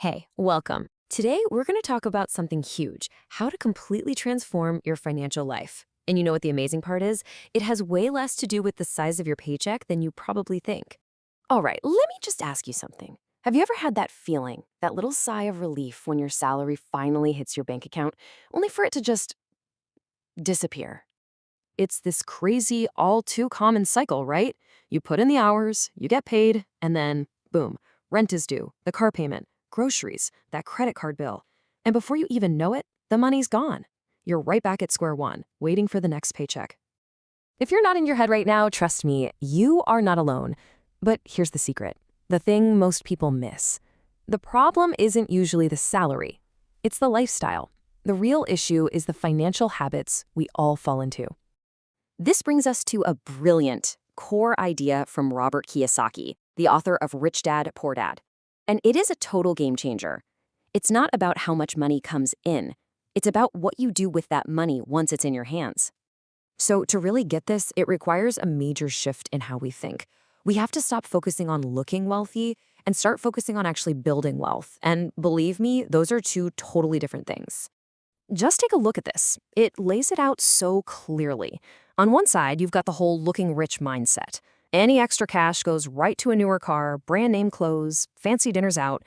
Hey, welcome. Today, we're going to talk about something huge, how to completely transform your financial life. And you know what the amazing part is? It has way less to do with the size of your paycheck than you probably think. All right, let me just ask you something. Have you ever had that feeling, that little sigh of relief when your salary finally hits your bank account, only for it to just disappear? It's this crazy, all too common cycle, right? You put in the hours, you get paid, and then, boom, rent is due, the car payment, groceries, that credit card bill. And before you even know it, the money's gone. You're right back at square one, waiting for the next paycheck. If you're not in your head right now, trust me, you are not alone. But here's the secret, the thing most people miss. The problem isn't usually the salary, it's the lifestyle. The real issue is the financial habits we all fall into. This brings us to a brilliant core idea from Robert Kiyosaki, the author of Rich Dad, Poor Dad. And it is a total game changer. It's not about how much money comes in. It's about what you do with that money once it's in your hands. So to really get this, it requires a major shift in how we think. We have to stop focusing on looking wealthy and start focusing on actually building wealth. And believe me, those are two totally different things. Just take a look at this. It lays it out so clearly. On one side, you've got the whole looking rich mindset. Any extra cash goes right to a newer car, brand name clothes, fancy dinners out,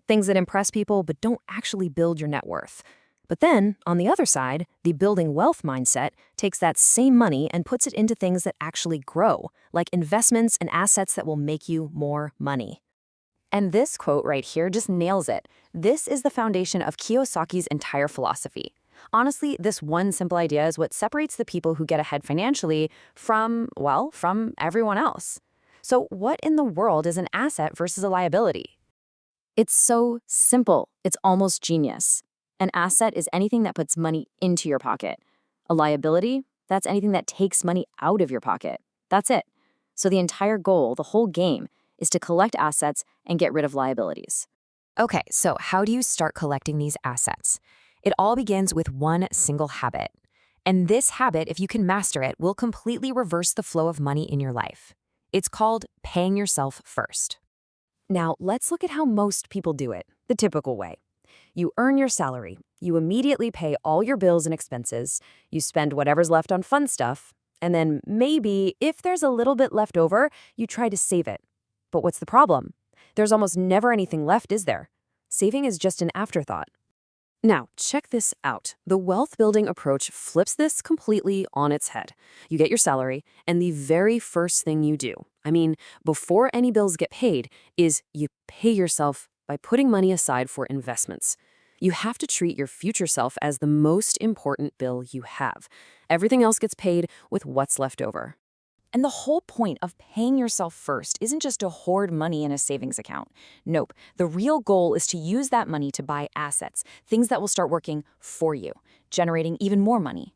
things that impress people but don't actually build your net worth. But then, on the other side, the building wealth mindset takes that same money and puts it into things that actually grow, like investments and assets that will make you more money. And this quote right here just nails it. This is the foundation of Kiyosaki's entire philosophy. Honestly, this one simple idea is what separates the people who get ahead financially from everyone else. So what in the world is an asset versus a liability? It's so simple. It's almost genius. An asset is anything that puts money into your pocket. A liability, that's anything that takes money out of your pocket. That's it. So the entire goal, the whole game, is to collect assets and get rid of liabilities. Okay, so how do you start collecting these assets? It all begins with one single habit. And this habit, if you can master it, will completely reverse the flow of money in your life. It's called paying yourself first. Now, let's look at how most people do it, the typical way. You earn your salary, you immediately pay all your bills and expenses, you spend whatever's left on fun stuff, and then maybe, if there's a little bit left over, you try to save it. But what's the problem? There's almost never anything left, is there? Saving is just an afterthought. Now, check this out. The wealth-building approach flips this completely on its head. You get your salary, and the very first thing you do, before any bills get paid, is you pay yourself by putting money aside for investments. You have to treat your future self as the most important bill you have. Everything else gets paid with what's left over. And the whole point of paying yourself first isn't just to hoard money in a savings account. Nope. The real goal is to use that money to buy assets, things that will start working for you, generating even more money.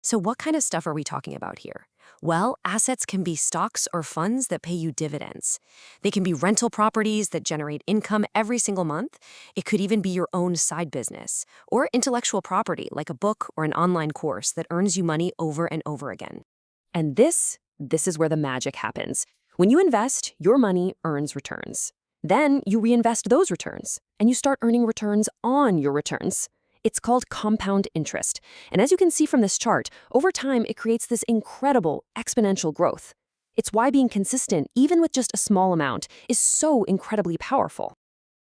So what kind of stuff are we talking about here? Well, assets can be stocks or funds that pay you dividends. They can be rental properties that generate income every single month. It could even be your own side business, or intellectual property like a book or an online course that earns you money over and over again. And this is where the magic happens. When you invest, your money earns returns. Then you reinvest those returns, and you start earning returns on your returns. It's called compound interest. And as you can see from this chart, over time, it creates this incredible exponential growth. It's why being consistent, even with just a small amount, is so incredibly powerful.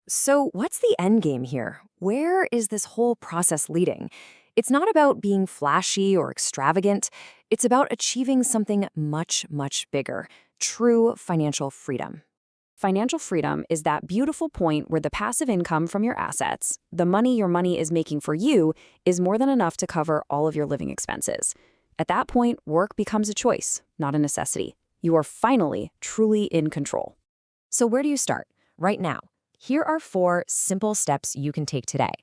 So what's the end game here? Where is this whole process leading? It's not about being flashy or extravagant. It's about achieving something much, much bigger, true financial freedom. Financial freedom is that beautiful point where the passive income from your assets, the money your money is making for you, is more than enough to cover all of your living expenses. At that point, work becomes a choice, not a necessity. You are finally truly in control. So where do you start? Right now. Here are 4 simple steps you can take today.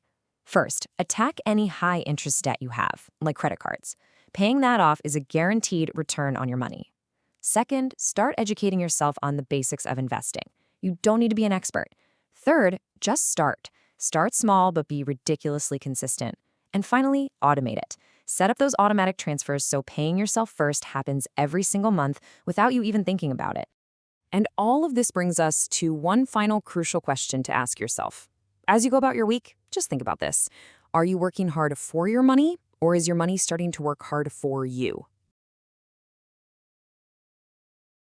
First, attack any high-interest debt you have, like credit cards. Paying that off is a guaranteed return on your money. Second, start educating yourself on the basics of investing. You don't need to be an expert. Third, just start. Start small, but be ridiculously consistent. And finally, automate it. Set up those automatic transfers so paying yourself first happens every single month without you even thinking about it. And all of this brings us to one final crucial question to ask yourself. as you go about your week, just think about this. Are you working hard for your money, or is your money starting to work hard for you?